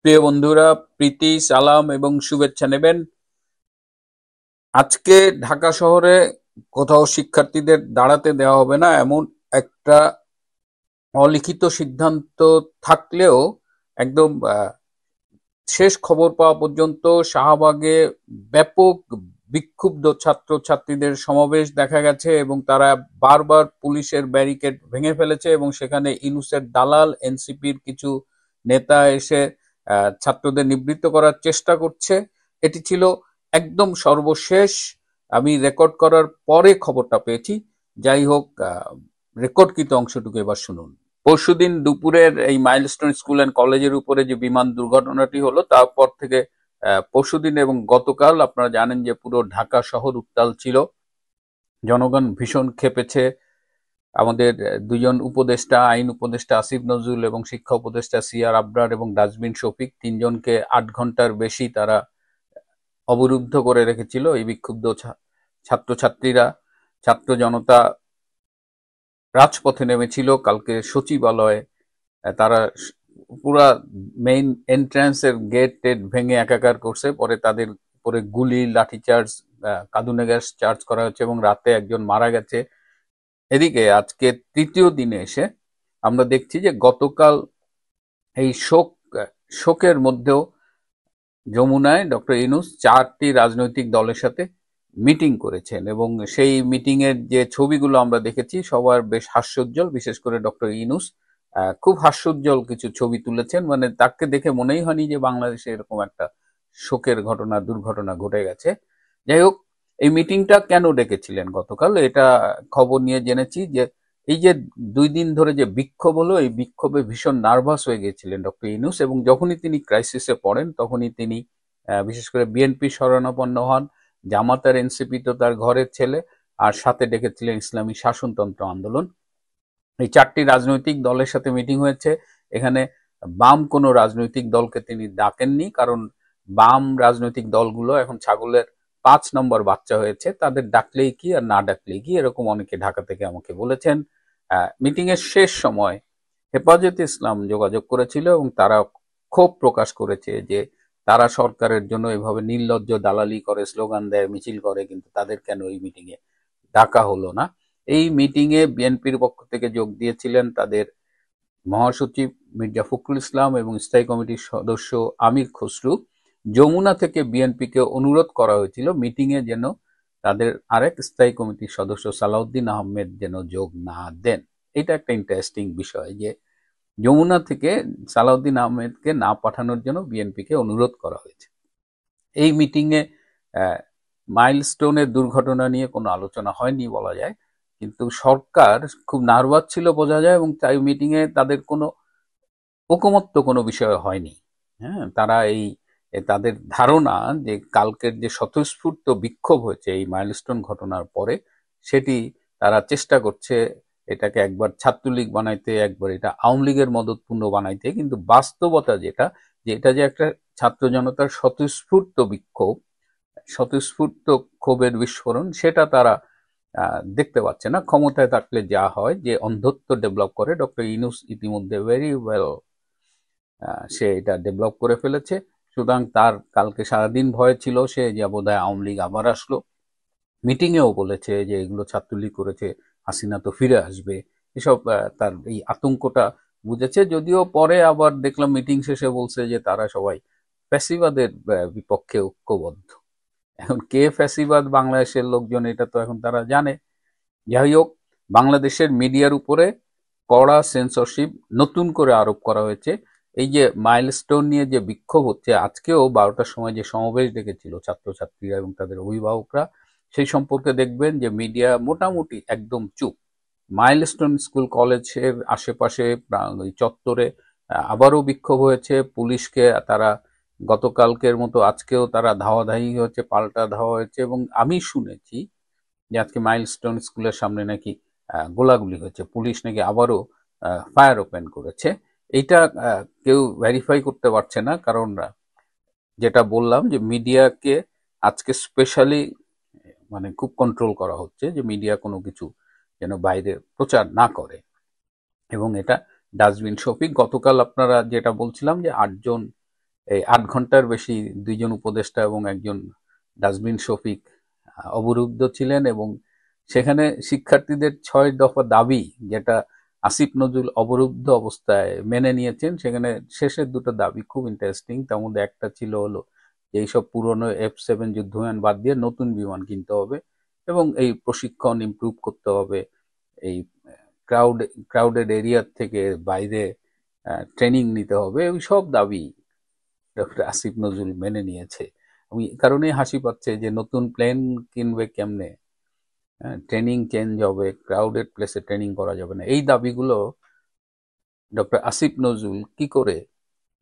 প্রিয় বন্ধুরা, প্রীতি, সালাম এবং শুভেচ্ছা নেবেন। আজকে ঢাকা শহরে কোথাও শিক্ষার্থীদের দাঁড়াতে দেওয়া হবে না এমন একটা অলিখিত সিদ্ধান্ত থাকলেও একদম শেষ খবর পাওয়া পর্যন্ত শাহবাগে ব্যাপক বিক্ষুব্ধ ছাত্রছাত্রীদের সমাবেশ দেখা গেছে এবং তারা বারবার পুলিশের ব্যারিকেড ভেঙে ফেলেছে এবং সেখানে ইনুসের দালাল এনসিপির কিছু নেতা এসে ছাত্রদের নিবৃত্ত করার চেষ্টা করছে। এটি ছিল একদম সর্বশেষ, আমি রেকর্ড করার পরে খবরটা পেয়েছি। যাই হোক, রেকর্ডকৃত অংশটুকু এবার শুনুন। পরশুদিন দুপুরের এই মাইলস্টোন স্কুল অ্যান্ড কলেজের উপরে যে বিমান দুর্ঘটনাটি হলো, তারপর থেকে পরশুদিন এবং গতকাল আপনারা জানেন যে পুরো ঢাকা শহর উত্তাল ছিল। জনগণ ভীষণ ক্ষেপেছে। আমাদের দুজন উপদেষ্টা, আইন উপদেষ্টা আসিফ নজরুল এবং শিক্ষা উপদেষ্টা সিআর আবরার এবং ডাস্টবিন শফিক, তিনজনকে ৮ ঘন্টার বেশি তারা অবরুদ্ধ করে রেখেছিল। এই বিক্ষুব্ধ ছাত্রছাত্রীরা, ছাত্র জনতা রাজপথে নেমেছিল কালকে সচিবালয়ে। তারা পুরা মেইন এন্ট্রান্সের গেট টেট ভেঙে একাকার করছে। পরে তাদের উপরে গুলি, লাঠিচার্জ, কাঁদুনে গ্যাস চার্জ করা হচ্ছে এবং রাতে একজন মারা গেছে। এদিকে আজকে তৃতীয় দিনে এসে আমরা দেখছি যে গতকাল এই শোকের মধ্যেও যমুনায় ডক্টর ইউনূস ৪টি রাজনৈতিক দলের সাথে মিটিং করেছেন এবং সেই মিটিং এর যে ছবিগুলো আমরা দেখেছি সবার বেশ হাস্যোজ্জ্বল। বিশেষ করে ডক্টর ইউনূস খুব হাস্যোজ্জ্বল কিছু ছবি তুলেছেন। মানে তাকে দেখে মনেই হয়নি যে বাংলাদেশে এরকম একটা শোকের ঘটনা, দুর্ঘটনা ঘটে গেছে। যাই হোক, এই মিটিংটা কেন ডেকেছিলেন গতকাল, এটা খবর নিয়ে জেনেছি যে এই যে ২ দিন ধরে যে বিক্ষোভ হলো, এই বিক্ষোভে ভীষণ নার্ভাস হয়ে গিয়েছিলেন ডক্টর ইউনূস এবং যখনই তিনি ক্রাইসিসে পড়েন তখনই তিনি বিশেষ করে বিএনপি শরণাপন্ন হন। জামাত আর এনসিপি তো তার ঘরের ছেলে, আর সাথে ডেকেছিলেন ইসলামী শাসনতন্ত্র আন্দোলন। এই ৪টি রাজনৈতিক দলের সাথে মিটিং হয়েছে। এখানে বাম কোনো রাজনৈতিক দলকে তিনি ডাকেননি, কারণ বাম রাজনৈতিক দলগুলো এখন ছাগলের ৫ নম্বর বাচ্চা হয়েছে, তাদের ডাকলেই কি আর না ডাকলেই কি, এরকম অনেকে ঢাকা থেকে আমাকে বলেছেন। মিটিং এর শেষ সময় হেফাজতে ইসলাম যোগাযোগ করেছিল এবং তারা ক্ষোভ প্রকাশ করেছে যে তারা সরকারের জন্য এভাবে নির্লজ্জ দালালি করে, স্লোগান দেয়, মিছিল করে, কিন্তু তাদের কেন এই মিটিং এ ডাকা হলো না। এই মিটিং এ বিএনপির পক্ষ থেকে যোগ দিয়েছিলেন তাদের মহাসচিব মির্জা ফখরুল ইসলাম এবং স্থায়ী কমিটির সদস্য আমির খসরু। যমুনা থেকে বিএনপিকে অনুরোধ করা হয়েছিল মিটিং এ যেন তাদের আরেক স্থায়ী কমিটির সদস্য সালাউদ্দিন আহমেদ যেন যোগ না দেন। এটা একটা ইন্টারেস্টিং বিষয় যে যমুনা থেকে সালাউদ্দিন আহমেদকে না পাঠানোর জন্য বিএনপিকে অনুরোধ করা হয়েছে। এই মিটিং এ মাইলস্টোনের দুর্ঘটনা নিয়ে কোনো আলোচনা হয়নি বলা যায়, কিন্তু সরকার খুব নার্ভাস ছিল বোঝা যায় এবং তাই মিটিং এ তাদের কোনো ঐকমত্য কোনো বিষয় হয়নি। হ্যাঁ, তারা তাদের ধারণা যে কালকের যে স্বতঃস্ফূর্ত বিক্ষোভ হয়েছে এই মাইলস্টোন ঘটনার পরে, সেটি তারা চেষ্টা করছে এটাকে একবার ছাত্রলীগ বানাইতে, একবার এটা আওয়ামী লীগের মদতপূর্ণ বানাইতে। কিন্তু বাস্তবতা যেটা, যে এটা যে একটা ছাত্র জনতার স্বতঃস্ফূর্ত বিক্ষোভ, স্বতঃস্ফূর্ত ক্ষোভের বিস্ফোরণ, সেটা তারা দেখতে পাচ্ছে না। ক্ষমতায় থাকলে যা হয়, যে অন্ধত্ব ডেভেলপ করে, ডক্টর ইউনূস ইতিমধ্যে ভেরি ওয়েল সে এটা ডেভেলপ করে ফেলেছে। সুতরাং তার কালকে সারাদিন ভয় ছিল সে যে বোধহয় আওয়ামী লীগ আবার আসলো। মিটিং এও বলেছে যে এগুলো ছাত্রলীগ করেছে, হাসিনা তো ফিরে আসবে। এসব তার এই আতঙ্কটা বুঝেছে। যদিও পরে আবার দেখলাম মিটিং শেষে বলছে যে তারা সবাই ফ্যাসিবাদের বিপক্ষে ঐক্যবদ্ধ। এখন কে ফ্যাসিবাদ বাংলাদেশের লোকজন, এটা তো এখন তারা জানে। যাই হোক, বাংলাদেশের মিডিয়ার উপরে কড়া সেন্সরশিপ নতুন করে আরোপ করা হয়েছে। এই যে মাইলস্টোন নিয়ে যে বিক্ষোভ হচ্ছে, আজকেও ১২টার সময় যে সমাবেশ ডেকেছিল ছাত্রছাত্রীরা এবং তাদের অভিভাবকরা, সেই সম্পর্কে দেখবেন যে মিডিয়া মোটামুটি একদম চুপ। মাইলস্টোন স্কুল কলেজের আশেপাশে ওই চত্বরে আবারও বিক্ষোভ হয়েছে। পুলিশকে তারা গতকালকের মতো আজকেও তারা ধাওয়াধাই হয়েছে, পাল্টা ধাওয়া হয়েছে এবং আমি শুনেছি যে আজকে মাইলস্টোন স্কুলের সামনে নাকি গোলাগুলি হয়েছে, পুলিশ নাকি আবারও ফায়ার ওপেন করেছে। এইটা কেউ ভেরিফাই করতে পারছে না, কারণ যেটা বললাম যে মিডিয়াকে আজকে স্পেশালি মানে খুব কন্ট্রোল করা হচ্ছে যে মিডিয়া কোনো কিছু যেন বাইরে প্রচার না করে। এবং এটা ডাস্টবিন শফিক, গতকাল আপনারা যেটা বলছিলাম যে ৮ জন এই 8 ঘন্টার বেশি 2জন উপদেষ্টা এবং একজন ডাস্টবিন শফিক অবরুদ্ধ ছিলেন, এবং সেখানে শিক্ষার্থীদের 6 দফা দাবি, যেটা আসিফ নজরুল অবরুদ্ধ অবস্থায় মেনে নিয়েছেন, সেখানে শেষের দুটো দাবি খুব ইন্টারেস্টিং। তার মধ্যে একটা ছিল হলো যে এইসব পুরনো F-7 যুদ্ধবিমান বাদ দিয়ে নতুন বিমান কিনতে হবে, এবং এই প্রশিক্ষণ ইমপ্রুভ করতে হবে, এই ক্রাউডেড এরিয়া থেকে বাইরে ট্রেনিং নিতে হবে। ওই সব দাবি ডক্টর আসিফ নজরুল মেনে নিয়েছে। এবং এই কারণেই হাসি পাচ্ছে যে নতুন প্লেন কিনবে কেমনে, ট্রেনিং চেঞ্জ হবে, ক্রাউডেড প্লেসে ট্রেনিং করা যাবে না। এই দাবিগুলো ডক্টর আসিফ নজরুল কি করে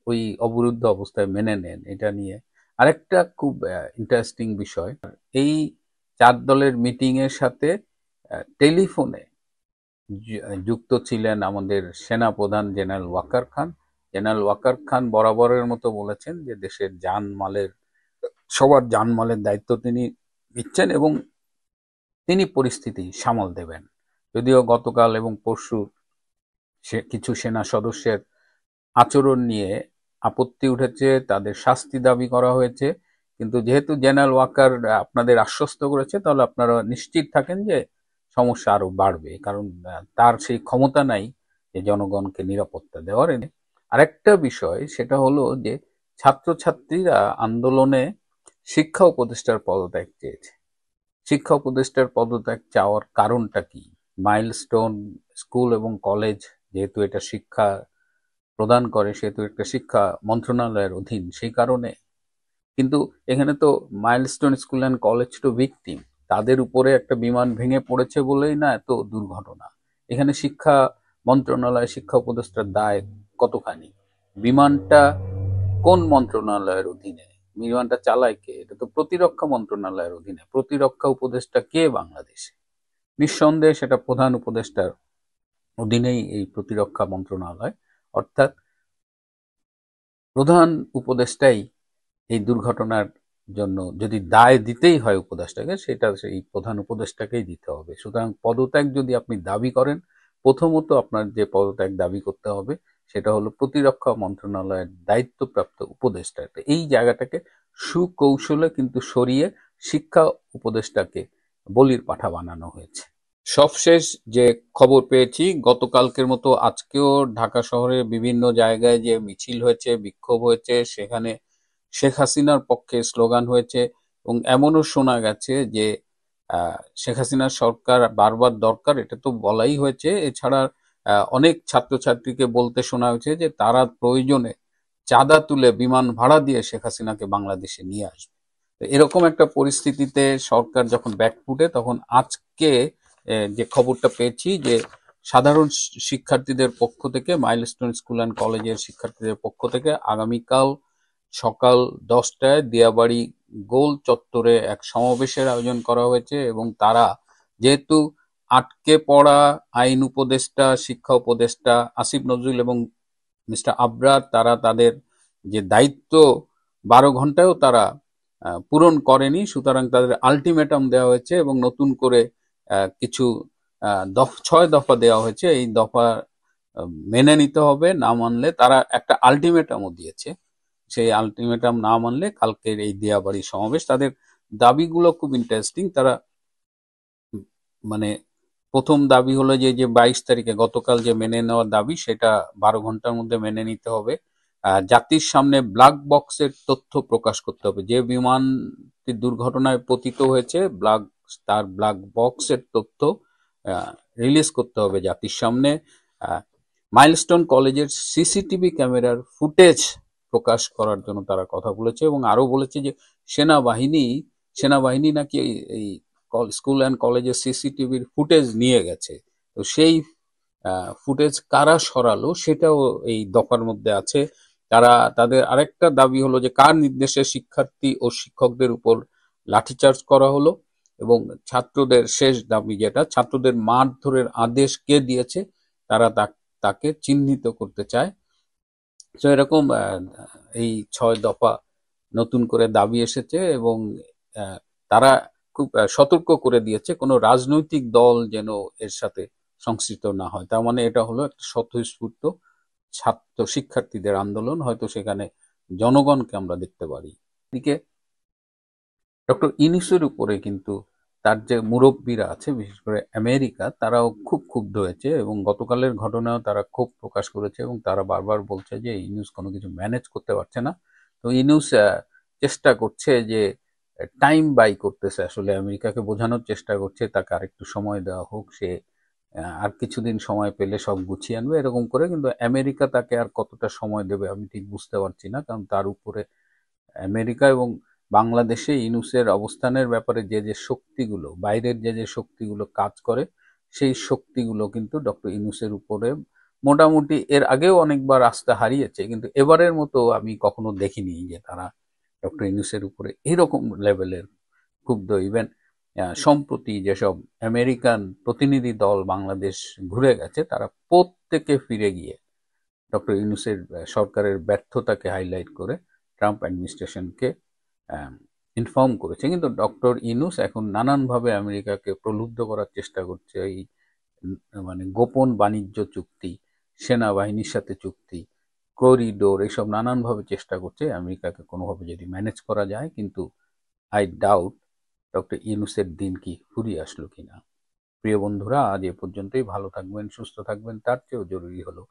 ওই অবরুদ্ধ অবস্থায় মেনে নেন, এটা নিয়ে আরেকটা খুব ইন্টারেস্টিং বিষয়। এই 4 দলের মিটিং এর সাথে টেলিফোনে যুক্ত ছিলেন আমাদের সেনা প্রধান জেনারেল ওয়াকার খান। জেনারেল ওয়াকার খান বরাবরের মতো বলেছেন যে দেশের সবার জানমালের দায়িত্ব তিনি নিচ্ছেন এবং তিনি পরিস্থিতি সামাল দেবেন। যদিও গতকাল এবং পরশু কিছু সেনা সদস্যের আচরণ নিয়ে আপত্তি উঠেছে, তাদের শাস্তি দাবি করা হয়েছে, কিন্তু যেহেতু জেনারেল ওয়াকার আপনাদের আশ্বস্ত করেছে, তাহলে আপনারা নিশ্চিত থাকেন যে সমস্যা আরো বাড়বে, কারণ তার সেই ক্ষমতা নাই যে জনগণকে নিরাপত্তা দেওয়ার। আরেকটা বিষয় সেটা হলো যে ছাত্রছাত্রীরা আন্দোলনে শিক্ষা উপদেষ্টার পদত্যাগ চেয়েছে। শিক্ষা উপদেষ্টার পদত্যাগ চাওয়ার কারণটা কি? মাইলস্টোন স্কুল এবং কলেজ যেহেতু এটা শিক্ষা প্রদান করে, সেহেতু একটা শিক্ষা মন্ত্রণালয়ের অধীন, সেই কারণে। কিন্তু এখানে তো মাইলস্টোন স্কুল অ্যান্ড কলেজ তো ভিকটিম, তাদের উপরে একটা বিমান ভেঙে পড়েছে বলেই না এত দুর্ঘটনা। এখানে শিক্ষা মন্ত্রণালয়, শিক্ষা উপদেষ্টার দায় কতখানি? বিমানটা কোন মন্ত্রণালয়ের অধীনে? বিমানটা চালায় কে? এটা তো প্রতিরক্ষা মন্ত্রণালয়ের অধীনে। প্রতিরক্ষা উপদেষ্টা কে বাংলাদেশে? নিঃসন্দেহে সেটা প্রধান উপদেষ্টার অধীনেই এই প্রতিরক্ষা মন্ত্রণালয়, অর্থাৎ প্রধান উপদেষ্টাই এই দুর্ঘটনার জন্য যদি দায় দিতেই হয় উপদেষ্টাকে, সেটা সেই প্রধান উপদেষ্টাকেই দিতে হবে। সুতরাং পদত্যাগ যদি আপনি দাবি করেন, প্রথমত আপনার যে পদত্যাগ দাবি করতে হবে সেটা হলো প্রতিরক্ষা মন্ত্রণালয়ের দায়িত্বপ্রাপ্ত উপদেষ্টা। এই জায়গাটাকে সুকৌশলে কিন্তু সরিয়ে শিক্ষা উপদেষ্টাকে বলির পাঠা বানানো হয়েছে। সবশেষ যে খবর পেয়েছি, গতকালকের মতো আজকেও ঢাকা শহরে বিভিন্ন জায়গায় যে মিছিল হয়েছে, বিক্ষোভ হয়েছে, সেখানে শেখ হাসিনার পক্ষে স্লোগান হয়েছে, এবং এমনও শোনা গেছে যে শেখ হাসিনার সরকার বারবার দরকার, এটা তো বলাই হয়েছে। এছাড়া অনেক ছাত্রছাত্রীকে বলতে শোনা হয়েছে যে তারা প্রয়োজনে চাঁদা তুলে বিমান ভাড়া দিয়ে শেখ হাসিনাকে বাংলাদেশে নিয়ে আসবে। এরকম একটা পরিস্থিতিতে সরকার যখন ব্যাকফুটে, তখন আজকে যে খবরটা পেয়েছি যে সাধারণ শিক্ষার্থীদের পক্ষ থেকে, মাইলস্টোন স্কুল অ্যান্ড কলেজের শিক্ষার্থীদের পক্ষ থেকে আগামীকাল সকাল 10টায় দিয়াবাড়ি গোল চত্বরে এক সমাবেশের আয়োজন করা হয়েছে, এবং তারা যেহেতু আটকে পড়া আইন উপদেষ্টা, শিক্ষা উপদেষ্টা আসিফ নজরুল এবং মিস্টার আবরার, তারা তাদের যে দায়িত্ব 12 ঘন্টায়ও তারা পূরণ করেনি, সুতরাং তাদের আলটিমেটাম দেওয়া হয়েছে এবং নতুন করে কিছু 6 দফা দেওয়া হয়েছে। এই দফা মেনে নিতে হবে, না মানলে তারা একটা আলটিমেটামও দিয়েছে, সেই আলটিমেটাম না মানলে কালকের এই দিয়াবাড়ি সমাবেশ। তাদের দাবিগুলো খুব ইন্টারেস্টিং। তারা মানে প্রথম দাবি হলো যে 22 তারিখে গতকাল যে মেনে নেওয়ার দাবি, সেটা 12 ঘন্টার মধ্যে মেনে নিতে হবে। জাতির সামনে ব্ল্যাক বক্সের তথ্য প্রকাশ করতে হবে। যে বিমানটি দুর্ঘটনায় পতিত হয়েছে, তার ব্ল্যাক বক্সের তথ্য রিলিজ করতে হবে জাতির সামনে। মাইলস্টোন কলেজের সিসিটিভি ক্যামেরার ফুটেজ প্রকাশ করার জন্য তারা কথা বলেছে, এবং আরো বলেছে যে সেনাবাহিনী নাকি এই স্কুল অ্যান্ড কলেজের সিসিটিভির ফুটেজ নিয়ে গেছে। তো সেই ফুটেজ কারা সরালো সেটাও এই দফার মধ্যে আছে। তাদের আরেকটা দাবি হলো যে কার নির্দেশে শিক্ষার্থী ও শিক্ষকদের উপর লাঠিচার্জ করা হলো, এবং ছাত্রদের শেষ দাবি যেটা, ছাত্রদের মারধরের আদেশ কে দিয়েছে তারা তাকে চিহ্নিত করতে চায়। তো এরকম এই 6 দফা নতুন করে দাবি এসেছে, এবং তারা খুব সতর্ক করে দিয়েছে কোনো রাজনৈতিক দল যেন এর সাথে সংশ্লিষ্ট না হয়। তার মানে এটা হলো একটা স্বতঃস্ফূর্ত ছাত্র শিক্ষার্থীদের আন্দোলন। হয়তো সেখানে জনগণকে আমরা দেখতে পারি। এদিকে ডক্টর ইউনূসের উপরে কিন্তু তার যে মুরব্বীরা আছে, বিশেষ করে আমেরিকা, তারাও খুব ক্ষুব্ধ হয়েছে এবং গতকালের ঘটনাও তারা ক্ষোভ প্রকাশ করেছে এবং তারা বারবার বলছে যে ইউনূস কোনো কিছু ম্যানেজ করতে পারছে না। তো ইউনূস চেষ্টা করছে যে টাইম বাই করতেছে, আসলে আমেরিকাকে বোঝানোর চেষ্টা করছে তাকে আরেকটু সময় দেওয়া হোক, সে আর কিছুদিন সময় পেলে সব গুছিয়ে আনবে এরকম করে। কিন্তু আমেরিকা তাকে আর কতটা সময় দেবে আমি ঠিক বুঝতে পারছি না, কারণ তার উপরে আমেরিকা এবং বাংলাদেশে ইউনূসের অবস্থানের ব্যাপারে যে যে শক্তিগুলো, বাইরের যে যে শক্তিগুলো কাজ করে, সেই শক্তিগুলো কিন্তু ডক্টর ইউনূসের উপরে মোটামুটি এর আগেও অনেকবার আস্থা হারিয়েছে, কিন্তু এবারের মতো আমি কখনো দেখিনি যে তারা ডক্টর ইউনূসের উপরে এরকম লেভেলের ক্ষুব্ধ। ইভেন সম্প্রতি যেসব আমেরিকান প্রতিনিধি দল বাংলাদেশ ঘুরে গেছে, তারা প্রত্যেকে ফিরে গিয়ে ডক্টর ইউনূসের সরকারের ব্যর্থতাকে হাইলাইট করে ট্রাম্প অ্যাডমিনিস্ট্রেশনকে ইনফর্ম করেছে। কিন্তু ডক্টর ইউনূস এখন নানানভাবে আমেরিকাকে প্রলুব্ধ করার চেষ্টা করছে। এই মানে গোপন বাণিজ্য চুক্তি, সেনাবাহিনীর সাথে চুক্তি, করিডোর, এইসব নানানভাবে চেষ্টা করছে আমেরিকাকে কোনোভাবে যদি ম্যানেজ করা যায়। কিন্তু আই ডাউট ডক্টর ইউনূসের দিন কি ফুরিয়ে আসলো কিনা। প্রিয় বন্ধুরা, আজ এ পর্যন্তই। ভালো থাকবেন, সুস্থ থাকবেন, তার চেয়েও জরুরি হলো